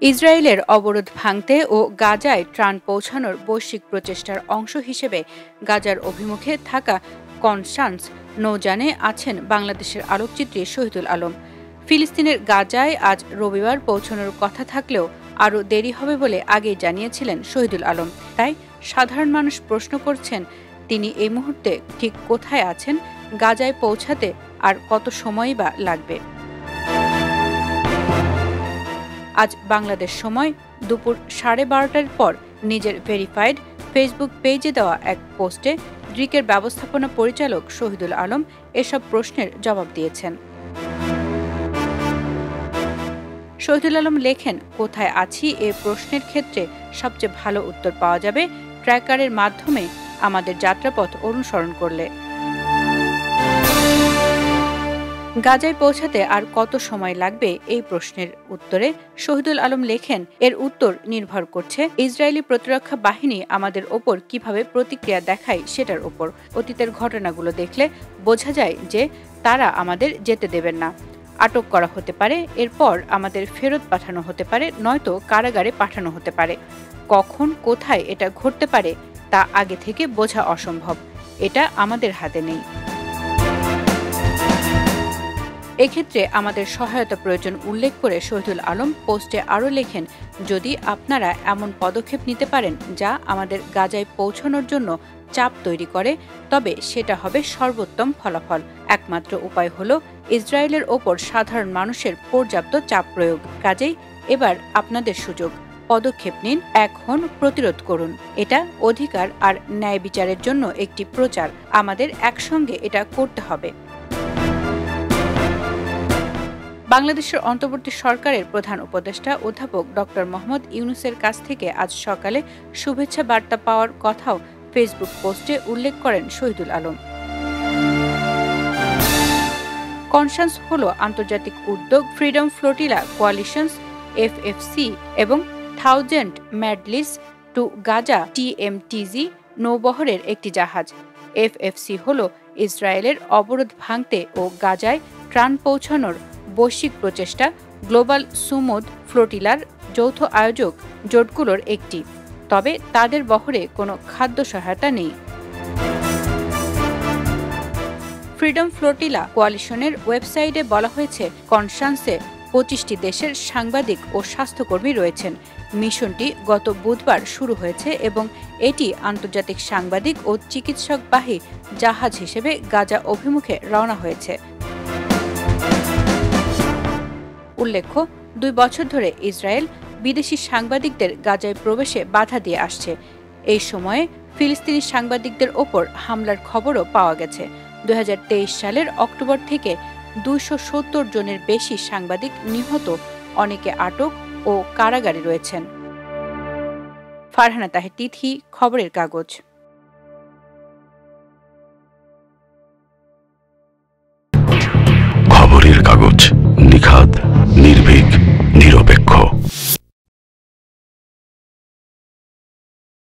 ইসরায়েলের অবরোধ ভাঙতে ও গাজায় ত্রাণ পৌঁছানোর বৈশ্বিক প্রচেষ্টার অংশ হিসেবে গাজার অভিমুখে থাকা কনস্টান্স নৌযানে আছেন বাংলাদেশের আলোকচিত্রী শহীদুল আলম। ফিলিস্তিনের গাজায় আজ রবিবার পৌঁছানোর কথা থাকলেও আরও দেরি হবে বলে আগেই জানিয়েছিলেন শহীদুল আলম। তাই সাধারণ মানুষ প্রশ্ন করছেন, তিনি এই মুহূর্তে ঠিক কোথায় আছেন, গাজায় পৌঁছাতে আর কত সময়ই বা লাগবে। আজ বাংলাদেশ সময় দুপুর 12:30টার পর নিজের ভেরিফাইড ফেসবুক পেজে দেওয়া এক পোস্টে গ্রিকের ব্যবস্থাপনা পরিচালক শহীদুল আলম এসব প্রশ্নের জবাব দিয়েছেন। শহীদুল আলম লেখেন, কোথায় আছি এ প্রশ্নের ক্ষেত্রে সবচেয়ে ভালো উত্তর পাওয়া যাবে ট্র্যাকারের মাধ্যমে আমাদের যাত্রাপথ অনুসরণ করলে। গাজায় পৌঁছাতে আর কত সময় লাগবে এই প্রশ্নের উত্তরে শহীদুল আলম লেখেন, এর উত্তর নির্ভর করছে ইসরায়েলি প্রতিরক্ষা বাহিনী আমাদের ওপর কিভাবে প্রতিক্রিয়া দেখায় সেটার ওপর। অতীতের ঘটনাগুলো দেখলে বোঝা যায় যে তারা আমাদের যেতে দেবেন না। আটক করা হতে পারে, এরপর আমাদের ফেরত পাঠানো হতে পারে, নয়তো কারাগারে পাঠানো হতে পারে। কখন কোথায় এটা ঘটতে পারে তা আগে থেকে বোঝা অসম্ভব। এটা আমাদের হাতে নেই। এক্ষেত্রে আমাদের সহায়তা প্রয়োজন উল্লেখ করে শহীদুল আলম পোস্টে আরও লেখেন, যদি আপনারা এমন পদক্ষেপ নিতে পারেন যা আমাদের গাজায় পৌঁছানোর জন্য চাপ তৈরি করে, তবে সেটা হবে সর্বোত্তম ফলাফল। একমাত্র উপায় হল ইসরায়েলের ওপর সাধারণ মানুষের পর্যাপ্ত চাপ প্রয়োগ। কাজেই এবার আপনাদের সুযোগ, পদক্ষেপ নিন, এখন প্রতিরোধ করুন। এটা অধিকার আর ন্যায় বিচারের জন্য একটি প্রচার। আমাদের একসঙ্গে এটা করতে হবে। বাংলাদেশের অন্তর্বর্তী সরকারের প্রধান উপদেষ্টা অধ্যাপক ডক্টর মোহাম্মদ ইউনূসের কাছ থেকে আজ সকালে শুভেচ্ছা বার্তা পাওয়ার কথাও ফেসবুক পোস্টে উল্লেখ করেন শহীদুল আলম। কনসান্স হল আন্তর্জাতিক উদ্যোগ ফ্রিডম ফ্লোটিলা কোয়ালিশনস এফএফসি এবং থাউজেন্ড ম্যাডলিস টু গাজা টিএমটিজি নৌবহরের একটি জাহাজ। এফএফসি হল ইসরায়েলের অবরোধ ভাঙতে ও গাজায় ত্রাণ পৌঁছানোর বৈশ্বিক প্রচেষ্টা গ্লোবাল সুমুদ ফ্লোটিলার যৌথ আয়োজক জোটগুলোর একটি, তবে তাদের বহরে কোনো খাদ্য সহায়তা নেই। ফ্রিডম ফ্লোটিলা কোয়ালিশনের ওয়েবসাইটে বলা হয়েছে, কনসান্সে 25টি দেশের সাংবাদিক ও স্বাস্থ্যকর্মী রয়েছেন। মিশনটি গত বুধবার শুরু হয়েছে এবং এটি আন্তর্জাতিক সাংবাদিক ও চিকিৎসকবাহী জাহাজ হিসেবে গাজা অভিমুখে রওনা হয়েছে। উল্লেখ্য, 2 বছর ধরে ইসরায়েল বিদেশি সাংবাদিকদের গাজায় প্রবেশে বাধা দিয়ে আসছে। এই সময়ে ফিলিস্তিনি সাংবাদিকদের ওপর হামলার খবরও পাওয়া গেছে। 2023 সালের অক্টোবর থেকে 270 জনের বেশি সাংবাদিক নিহত, অনেকে আটক ও কারাগারে রয়েছেন। ফারহানা তাহের তিথি, খবরের কাগজ।